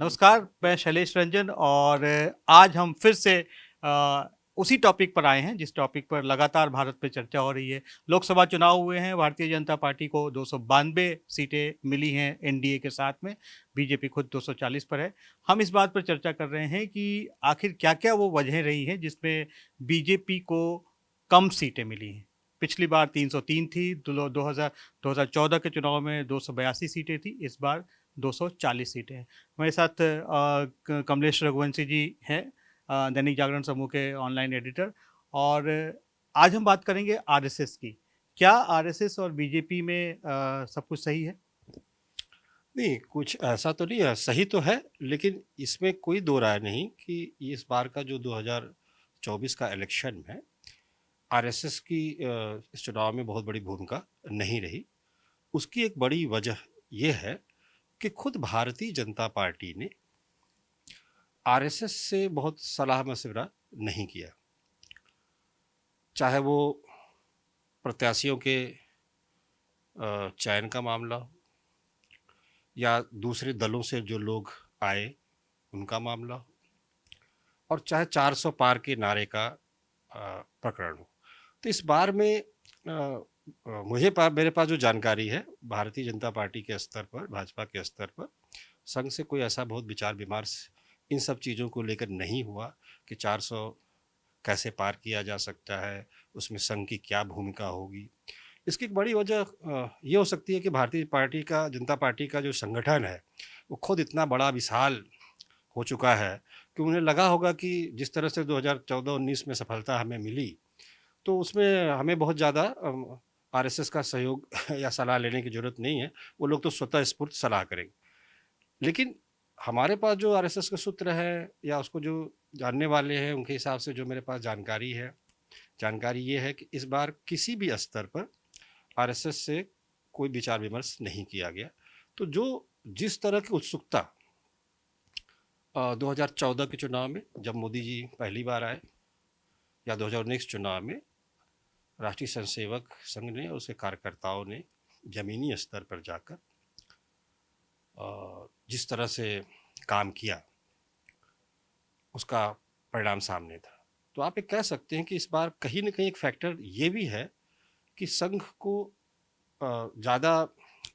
नमस्कार, मैं शैलेश रंजन और आज हम फिर से उसी टॉपिक पर आए हैं जिस टॉपिक पर लगातार भारत में चर्चा हो रही है। लोकसभा चुनाव हुए हैं, भारतीय जनता पार्टी को 292 सीटें मिली हैं एनडीए के साथ में, बीजेपी खुद 240 पर है। हम इस बात पर चर्चा कर रहे हैं कि आखिर क्या-क्या वो वजहें रही हैं जिसमें बीजेपी को कम सीटें मिली हैं। पिछली बार 303 थी, 2014 के चुनाव में 282 सीटें थी, इस बार 240 सीटें हैं। हमारे साथ कमलेश रघुवंशी जी हैं, दैनिक जागरण समूह के ऑनलाइन एडिटर। और आज हम बात करेंगे आरएसएस की। क्या आरएसएस और बीजेपी में सब कुछ सही है? नहीं, कुछ ऐसा तो नहीं है, सही तो है, लेकिन इसमें कोई दो राय नहीं कि इस बार का जो 2024 का इलेक्शन है, आरएसएस की इस चुनाव में बहुत बड़ी भूमिका नहीं रही। उसकी एक बड़ी वजह ये है कि खुद भारतीय जनता पार्टी ने आरएसएस से बहुत सलाह मशविरा नहीं किया। चाहे वो प्रत्याशियों के चयन का मामला हो या दूसरे दलों से जो लोग आए उनका मामला हो, और चाहे 400 पार के नारे का प्रकरण हो। तो इस बार में मेरे पास जो जानकारी है, भारतीय जनता पार्टी के स्तर पर, भाजपा के स्तर पर संघ से कोई ऐसा बहुत विचार विमर्श इन सब चीज़ों को लेकर नहीं हुआ कि 400 कैसे पार किया जा सकता है, उसमें संघ की क्या भूमिका होगी। इसकी एक बड़ी वजह ये हो सकती है कि भारतीय पार्टी का जनता पार्टी का जो संगठन है, वो खुद इतना बड़ा विशाल हो चुका है कि उन्हें लगा होगा कि जिस तरह से 2014-19 में सफलता हमें मिली, तो उसमें हमें बहुत ज़्यादा आरएसएस का सहयोग या सलाह लेने की ज़रूरत नहीं है। वो लोग तो स्वतः स्फूर्त सलाह करेंगे। लेकिन हमारे पास जो आरएसएस के सूत्र हैं या उसको जो जानने वाले हैं, उनके हिसाब से जो मेरे पास जानकारी ये है कि इस बार किसी भी स्तर पर आरएसएस से कोई विचार विमर्श नहीं किया गया। तो जिस तरह की उत्सुकता 2014 के चुनाव में जब मोदी जी पहली बार आए, या 2019 चुनाव में राष्ट्रीय स्वयंसेवक संघ ने और उसके कार्यकर्ताओं ने जमीनी स्तर पर जाकर जिस तरह से काम किया, उसका परिणाम सामने था। तो आप ये कह सकते हैं कि इस बार कहीं ना कहीं एक फैक्टर ये भी है कि संघ को ज़्यादा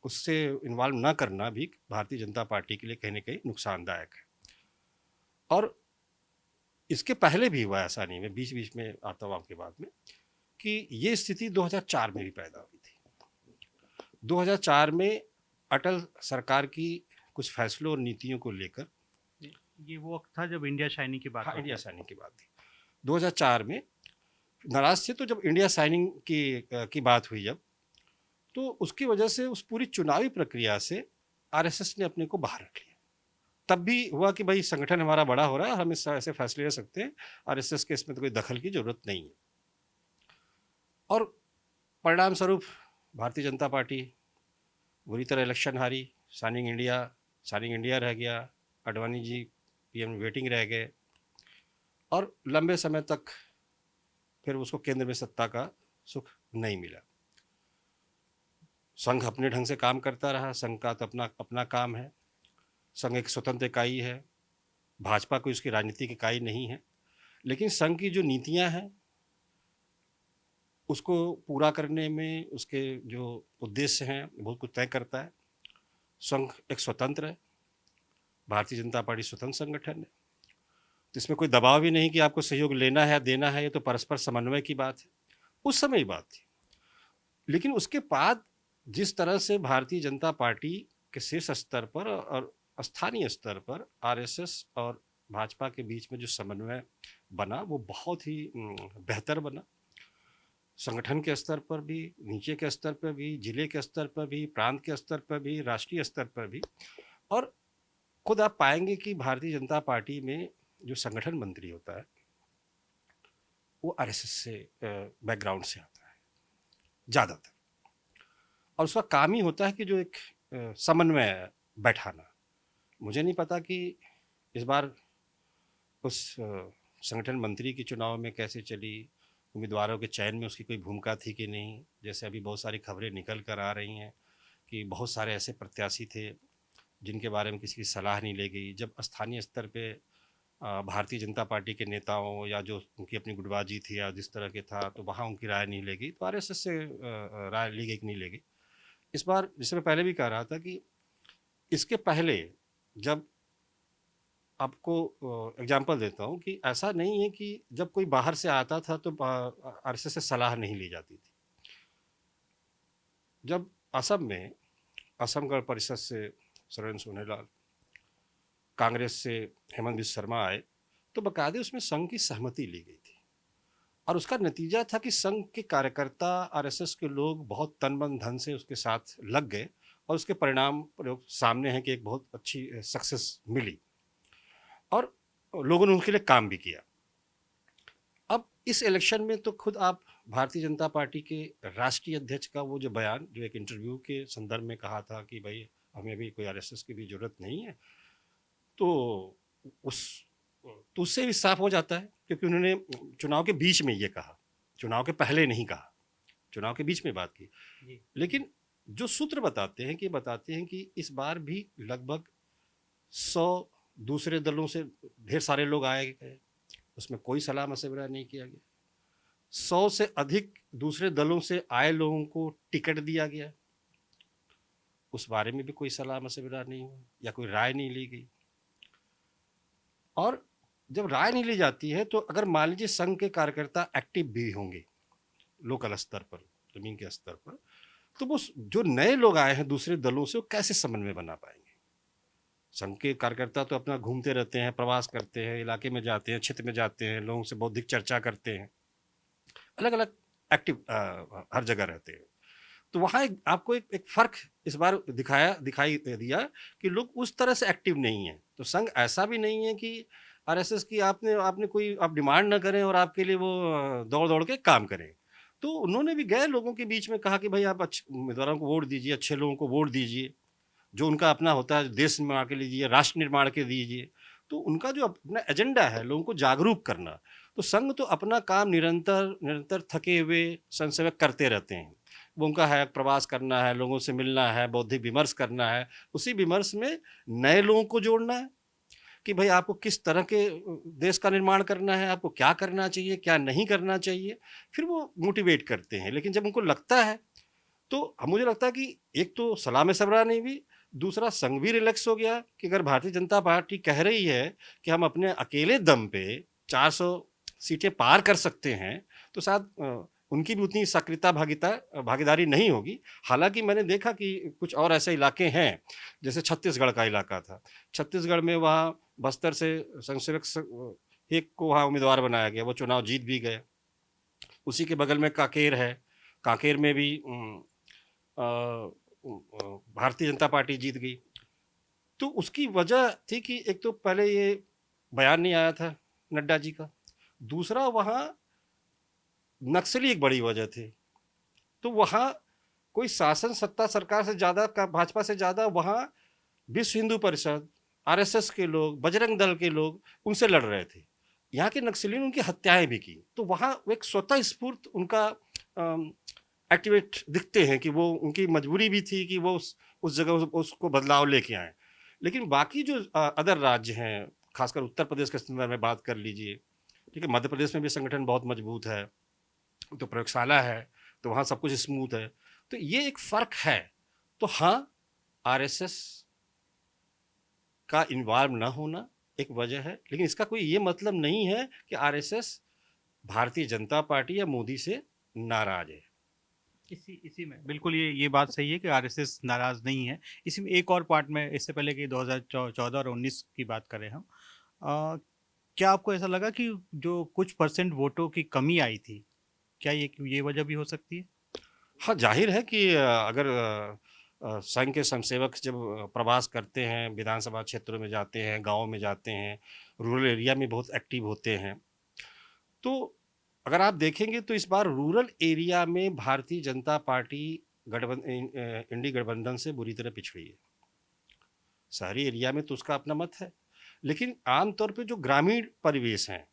उससे इन्वॉल्व ना करना भी भारतीय जनता पार्टी के लिए कहीं ना कहीं नुकसानदायक है। और इसके पहले भी हुआ, ऐसा नहीं, मैं बीच बीच में आता हूँ आपके बात में, कि ये स्थिति 2004 में भी पैदा हुई थी। 2004 में अटल सरकार की कुछ फैसलों और नीतियों को लेकर, ये वो वक्त था जब इंडिया शाइनिंग की बात हाँ, हो इंडिया रही साइनिंग की बात थी 2004 में। नाराज थे, तो जब इंडिया साइनिंग की बात हुई, जब तो उसकी वजह से उस पूरी चुनावी प्रक्रिया से आरएसएस ने अपने को बाहर रख लिया। तब भी हुआ कि भाई संगठन हमारा बड़ा हो रहा है, हम इस ऐसे फैसले ले सकते हैं, आरएसएस के इसमें तो कोई दखल की जरूरत नहीं है। और परिणाम स्वरूप भारतीय जनता पार्टी बुरी तरह इलेक्शन हारी, साइनिंग इंडिया रह गया, अडवाणी जी पीएम वेटिंग रह गए, और लंबे समय तक फिर उसको केंद्र में सत्ता का सुख नहीं मिला। संघ अपने ढंग से काम करता रहा, संघ का तो अपना अपना काम है, संघ एक स्वतंत्र इकाई है, भाजपा कोई उसकी राजनीतिक इकाई नहीं है। लेकिन संघ की जो नीतियां हैं उसको पूरा करने में उसके जो उद्देश्य हैं बहुत कुछ तय करता है। संघ एक स्वतंत्र है, भारतीय जनता पार्टी स्वतंत्र संगठन है, तो इसमें कोई दबाव भी नहीं कि आपको सहयोग लेना है या देना है, ये तो परस्पर समन्वय की बात है। उस समय ही बात थी। लेकिन उसके बाद जिस तरह से भारतीय जनता पार्टी के शीर्ष स्तर पर और स्थानीय स्तर पर आरएसएस और भाजपा के बीच में जो समन्वय बना, वो बहुत ही बेहतर बना। संगठन के स्तर पर भी, नीचे के स्तर पर भी, जिले के स्तर पर भी, प्रांत के स्तर पर भी, राष्ट्रीय स्तर पर भी। और खुद आप पाएंगे कि भारतीय जनता पार्टी में जो संगठन मंत्री होता है वो आरएसएस से बैकग्राउंड से आता है ज़्यादातर, और उसका काम ही होता है कि जो एक समन्वय बैठाना। मुझे नहीं पता कि इस बार उस संगठन मंत्री की चुनाव में कैसे चली, उम्मीदवारों के चयन में उसकी कोई भूमिका थी कि नहीं। जैसे अभी बहुत सारी खबरें निकल कर आ रही हैं कि बहुत सारे ऐसे प्रत्याशी थे जिनके बारे में किसी की सलाह नहीं ली गई, जब स्थानीय स्तर पे भारतीय जनता पार्टी के नेताओं या जो उनकी अपनी गुटबाजी थी या जिस तरह के था, तो वहाँ उनकी राय नहीं ली गई, तो आरएसएस से राय ली गई कि नहीं ली गई। इस बार, जैसे मैं पहले भी कह रहा था कि इसके पहले जब आपको एग्जांपल देता हूँ कि ऐसा नहीं है कि जब कोई बाहर से आता था तो आरएसएस से सलाह नहीं ली जाती थी। जब असम में असम गण परिषद से सर्बानंद सोनोवाल, कांग्रेस से हेमंत बिस्वा शर्मा आए, तो बाकायदे उसमें संघ की सहमति ली गई थी और उसका नतीजा था कि संघ के कार्यकर्ता, आरएसएस के लोग बहुत तन मन धन से उसके साथ लग गए और उसके परिणाम सामने हैं कि एक बहुत अच्छी सक्सेस मिली और लोगों ने उनके लिए काम भी किया। अब इस इलेक्शन में तो खुद आप भारतीय जनता पार्टी के राष्ट्रीय अध्यक्ष का वो जो बयान, जो एक इंटरव्यू के संदर्भ में कहा था कि भाई हमें भी कोई आरएसएस की भी जरूरत नहीं है, तो उससे भी साफ हो जाता है, क्योंकि उन्होंने चुनाव के बीच में ये कहा, चुनाव के पहले नहीं कहा, चुनाव के बीच में बात की। लेकिन जो सूत्र बताते हैं कि इस बार भी लगभग 100 दूसरे दलों से ढेर सारे लोग आए गए, उसमें कोई सलाह मशवरा नहीं किया गया। 100 से अधिक दूसरे दलों से आए लोगों को टिकट दिया गया, उस बारे में भी कोई सलाह मशवरा नहीं हुआ या कोई राय नहीं ली गई। और जब राय नहीं ली जाती है, तो अगर मान लीजिए संघ के कार्यकर्ता एक्टिव भी होंगे लोकल स्तर पर, जमीन के स्तर पर, तो वो जो नए लोग आए हैं दूसरे दलों से, वो कैसे समन्वय बना पाएंगे? संघ के कार्यकर्ता तो अपना घूमते रहते हैं, प्रवास करते हैं, इलाके में जाते हैं, क्षेत्र में जाते हैं, लोगों से बौद्धिक चर्चा करते हैं, अलग अलग एक्टिव हर जगह रहते हैं। तो वहाँ आपको एक फर्क इस बार दिखाई दिया कि लोग उस तरह से एक्टिव नहीं है। तो संघ ऐसा भी नहीं है कि आरएसएस की आपने कोई आप डिमांड ना करें और आपके लिए वो दौड़ दौड़ के काम करें। तो उन्होंने भी गए लोगों के बीच में कहा कि भाई आप अच्छे उम्मीदवारों को वोट दीजिए, अच्छे लोगों को वोट दीजिए, जो उनका अपना होता है देश निर्माण के लिए, राष्ट्र निर्माण के दीजिए। तो उनका जो अपना एजेंडा है लोगों को जागरूक करना, तो संघ तो अपना काम निरंतर थके हुए संघसेवक करते रहते हैं। वो उनका है प्रवास करना है, लोगों से मिलना है, बौद्धिक विमर्श करना है, उसी विमर्श में नए लोगों को जोड़ना है कि भाई आपको किस तरह के देश का निर्माण करना है, आपको क्या करना चाहिए, क्या नहीं करना चाहिए, फिर वो मोटिवेट करते हैं। लेकिन जब उनको लगता है, तो मुझे लगता है कि एक तो सलाह मशवरा नहीं हुई, दूसरा संघ भी रिलैक्स हो गया कि अगर भारतीय जनता पार्टी कह रही है कि हम अपने अकेले दम पे 400 सीटें पार कर सकते हैं, तो शायद उनकी भी उतनी सक्रियता भागीदारी नहीं होगी। हालांकि मैंने देखा कि कुछ और ऐसे इलाके हैं, जैसे छत्तीसगढ़ का इलाका था, छत्तीसगढ़ में वहाँ बस्तर से संघसेवक एक को वहाँ उम्मीदवार बनाया गया, वो चुनाव जीत भी गए। उसी के बगल में कांकेर है, कांकेर में भी भारतीय जनता पार्टी जीत गई। तो उसकी वजह थी कि एक तो पहले ये बयान नहीं आया था नड्डा जी का, दूसरा वहाँ नक्सली एक बड़ी वजह थी। तो वहाँ कोई शासन सत्ता सरकार से ज़्यादा, भाजपा से ज़्यादा वहाँ विश्व हिंदू परिषद, आरएसएस के लोग, बजरंग दल के लोग उनसे लड़ रहे थे। यहाँ के नक्सलियों ने उनकी हत्याएं भी की। तो वहाँ एक स्वतः स्फूर्त उनका एक्टिवेट दिखते हैं कि वो उनकी मजबूरी भी थी कि वो उस जगह उसको बदलाव लेके आए। लेकिन बाकी जो अदर राज्य हैं, खासकर उत्तर प्रदेश के संदर्भ में बात कर लीजिए, ठीक है, मध्य प्रदेश में भी संगठन बहुत मजबूत है, तो प्रयोगशाला है, तो वहाँ सब कुछ स्मूथ है। तो ये एक फर्क है। तो हाँ, आरएसएस का इन्वॉल्व ना होना एक वजह है, लेकिन इसका कोई ये मतलब नहीं है कि आरएसएस भारतीय जनता पार्टी या मोदी से नाराज है। इसी में बिल्कुल ये बात सही है कि आरएसएस नाराज नहीं है। इसी में एक और पार्ट में, इससे पहले कि 2014 और 19 की बात करें हम, क्या आपको ऐसा लगा कि जो कुछ परसेंट वोटों की कमी आई थी, क्या ये वजह भी हो सकती है? हाँ, जाहिर है कि अगर संघ के संघसेवक जब प्रवास करते हैं, विधानसभा क्षेत्रों में जाते हैं, गाँव में जाते हैं, रूरल एरिया में बहुत एक्टिव होते हैं, तो अगर आप देखेंगे तो इस बार रूरल एरिया में भारतीय जनता पार्टी इंडी गठबंधन से बुरी तरह पिछड़ी है। शहरी एरिया में तो उसका अपना मत है, लेकिन आमतौर पे जो ग्रामीण परिवेश हैं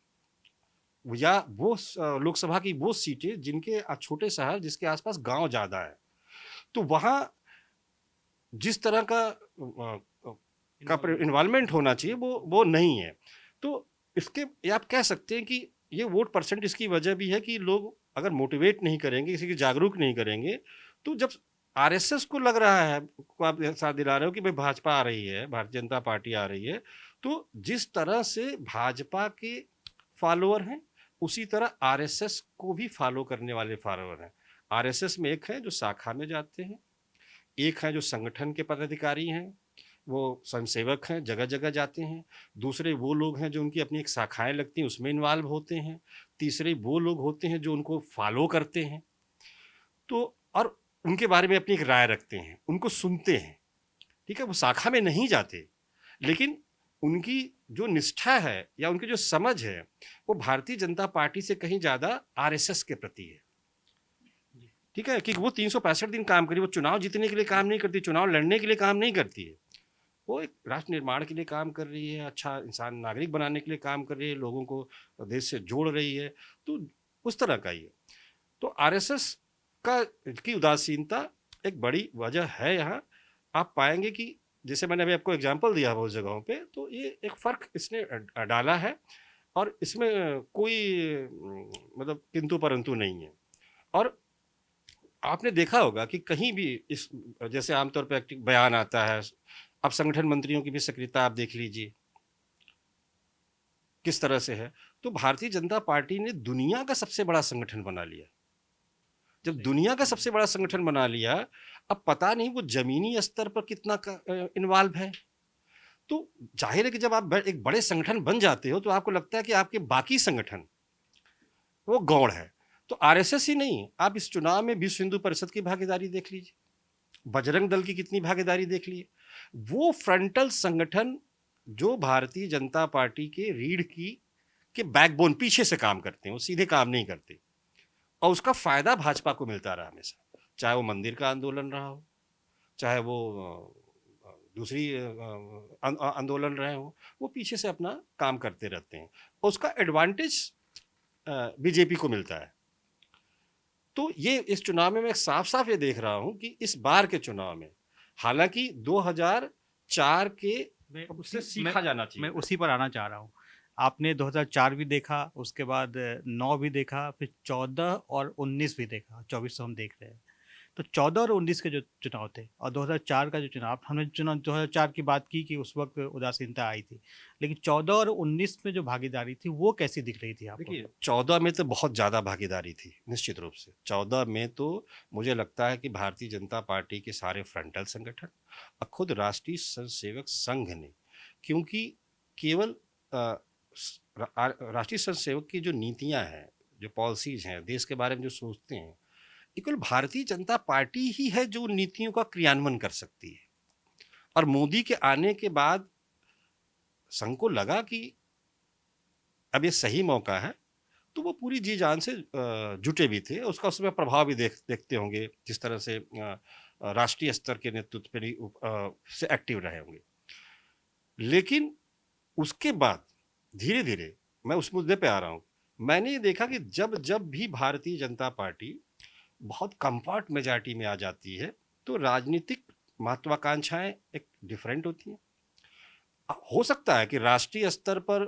या वो लोकसभा की वो सीटें जिनके छोटे शहर जिसके आसपास गांव ज़्यादा है, तो वहाँ जिस तरह का इन्वॉल्वमेंट होना चाहिए, वो नहीं है। तो इसके ये आप कह सकते हैं कि ये वोट परसेंट इसकी वजह भी है कि लोग अगर मोटिवेट नहीं करेंगे, किसी की जागरूक नहीं करेंगे, तो जब आरएसएस को लग रहा है, को आप साथ दिला रहे हो कि भाई भाजपा आ रही है, भारतीय जनता पार्टी आ रही है, तो जिस तरह से भाजपा के फॉलोअर हैं, उसी तरह आरएसएस को भी फॉलो करने वाले फॉलोअर हैं। आरएसएस में एक है जो शाखा में जाते हैं, एक है जो संगठन के पदाधिकारी हैं, वो स्वयंसेवक हैं, जगह जगह जाते हैं। दूसरे वो लोग हैं जो उनकी अपनी एक शाखाएं लगती हैं, उसमें इन्वॉल्व होते हैं। तीसरे वो लोग होते हैं जो उनको फॉलो करते हैं, तो और उनके बारे में अपनी एक राय रखते हैं, उनको सुनते हैं। ठीक है, वो शाखा में नहीं जाते, लेकिन उनकी जो निष्ठा है या उनकी जो समझ है वो भारतीय जनता पार्टी से कहीं ज़्यादा आरएसएस के प्रति है। ठीक है, कि वो 365 दिन काम करी, वो चुनाव जीतने के लिए काम नहीं करती, चुनाव लड़ने के लिए काम नहीं करती है, वो एक राष्ट्र निर्माण के लिए काम कर रही है, अच्छा इंसान नागरिक बनाने के लिए काम कर रही है, लोगों को देश से जोड़ रही है, तो उस तरह का ही है। तो आरएसएस का की उदासीनता एक बड़ी वजह है। यहाँ आप पाएंगे कि जैसे मैंने अभी आपको एग्जांपल दिया बहुत जगहों पे, तो ये एक फ़र्क इसने डाला है और इसमें कोई मतलब किंतु परंतु नहीं है। और आपने देखा होगा कि कहीं भी इस जैसे आमतौर पर एक बयान आता है, अब संगठन मंत्रियों की भी सक्रियता आप देख लीजिए किस तरह से है। तो भारतीय जनता पार्टी ने दुनिया का सबसे बड़ा संगठन बना लिया। जब दुनिया का सबसे बड़ा संगठन बना लिया, अब पता नहीं वो जमीनी स्तर पर कितना इन्वॉल्व है। तो जाहिर है कि जब आप एक बड़े संगठन बन जाते हो तो आपको लगता है कि आपके बाकी संगठन वो गौड़ है। तो आरएसएस ही नहीं, आप इस चुनाव में विश्व हिंदू परिषद की भागीदारी देख लीजिए, बजरंग दल की कितनी भागीदारी देख लीजिए। वो फ्रंटल संगठन जो भारतीय जनता पार्टी के रीढ़ की के बैकबोन पीछे से काम करते हैं, वो सीधे काम नहीं करते, और उसका फायदा भाजपा को मिलता रहा हमेशा, चाहे वो मंदिर का आंदोलन रहा हो, चाहे वो दूसरी आंदोलन रहे हो, वो पीछे से अपना काम करते रहते हैं और उसका एडवांटेज बीजेपी को मिलता है। तो ये इस चुनाव में मैं साफ साफ ये देख रहा हूं कि इस बार के चुनाव में, हालांकि 2004 के उससे सीखा जाना चाहिए। मैं उसी पर आना चाह रहा हूँ। आपने 2004 भी देखा, उसके बाद 9 भी देखा, फिर 14 और 19 भी देखा, 24 तो हम देख रहे हैं। तो 14 और 19 के जो चुनाव थे और 2004 का जो चुनाव, हमने चुनाव 2004 की बात की कि उस वक्त उदासीनता आई थी, लेकिन 14 और 19 में जो भागीदारी थी वो कैसी दिख रही थी आपको? देखिए, 14 में तो बहुत ज़्यादा भागीदारी थी निश्चित रूप से। 14 में तो मुझे लगता है कि भारतीय जनता पार्टी के सारे फ्रंटल संगठन और खुद राष्ट्रीय स्वयंसेवक संघ ने, क्योंकि केवल राष्ट्रीय स्वयंसेवक की जो नीतियां हैं, जो पॉलिसीज हैं, देश के बारे में जो सोचते हैं, केवल भारतीय जनता पार्टी ही है जो नीतियों का क्रियान्वयन कर सकती है। और मोदी के आने के बाद संघ को लगा कि अब ये सही मौका है, तो वो पूरी जी जान से जुटे भी थे। उसका उसमें प्रभाव भी देखते होंगे, जिस तरह से राष्ट्रीय स्तर के नेतृत्व पे से एक्टिव रहे होंगे। लेकिन उसके बाद धीरे धीरे, मैं उस मुद्दे पे आ रहा हूँ, मैंने ये देखा कि जब जब भी भारतीय जनता पार्टी बहुत कंफर्ट मेजॉरिटी में आ जाती है, तो राजनीतिक महत्वाकांक्षाएं एक डिफरेंट होती हैं। हो सकता है कि राष्ट्रीय स्तर पर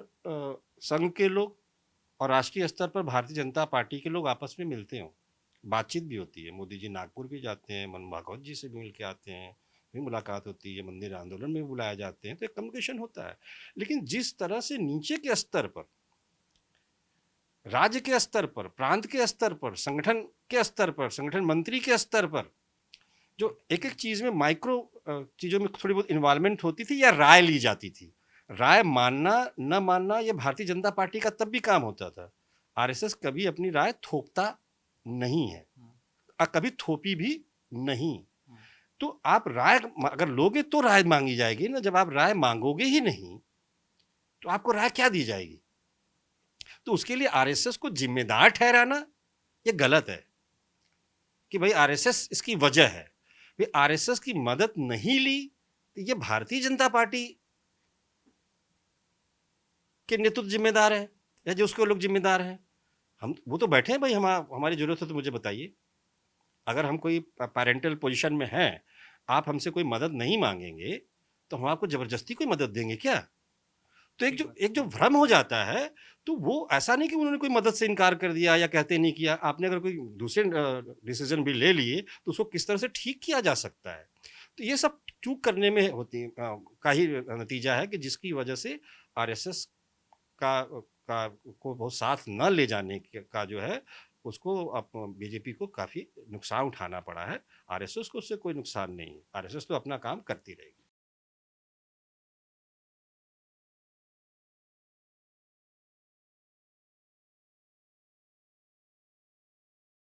संघ के लोग और राष्ट्रीय स्तर पर भारतीय जनता पार्टी के लोग आपस में मिलते हों, बातचीत भी होती है। मोदी जी नागपुर भी जाते हैं, मनमोहन भागवत जी से भी मिल के आते हैं, भी मुलाकात होती है, मंदिर आंदोलन में भी बुलाया जाते हैं, तो एक कम्युनिकेशन होता है। लेकिन जिस तरह से नीचे के स्तर पर, राज्य के स्तर पर, प्रांत के स्तर पर, संगठन के स्तर पर, संगठन मंत्री के स्तर पर जो एक एक चीज में माइक्रो चीजों में थोड़ी बहुत इन्वॉल्वमेंट होती थी या राय ली जाती थी, राय मानना न मानना ये भारतीय जनता पार्टी का तब भी काम होता था। आरएसएस कभी अपनी राय थोपता नहीं है और कभी थोपी भी नहीं। तो आप राय अगर लोगे तो राय मांगी जाएगी ना, जब आप राय मांगोगे ही नहीं तो आपको राय क्या दी जाएगी? तो उसके लिए आरएसएस को जिम्मेदार ठहराना ये गलत है कि भाई आरएसएस इसकी वजह है। भाई आरएसएस की मदद नहीं ली तो ये भारतीय जनता पार्टी के नेतृत्व जिम्मेदार है या जो उसके लोग जिम्मेदार हैं। हम वो तो बैठे हैं भाई, हमारी जरूरत है तो मुझे बताइए। अगर हम कोई पैरेंटल पोजीशन में हैं, आप हमसे कोई मदद नहीं मांगेंगे तो हम आपको जबरदस्ती कोई मदद देंगे क्या? तो एक जो भ्रम हो जाता है, तो वो ऐसा नहीं कि उन्होंने कोई मदद से इनकार कर दिया या कहते नहीं किया। आपने अगर कोई दूसरे डिसीजन भी ले लिए तो उसको किस तरह से ठीक किया जा सकता है। तो ये सब चूक करने में का ही नतीजा है कि जिसकी वजह से आरएसएस का को बहुत साथ न ले जाने का जो है, उसको अब बीजेपी को काफी नुकसान उठाना पड़ा है। आरएसएस को उससे कोई नुकसान नहीं है, आरएसएस तो अपना काम करती रहेगी।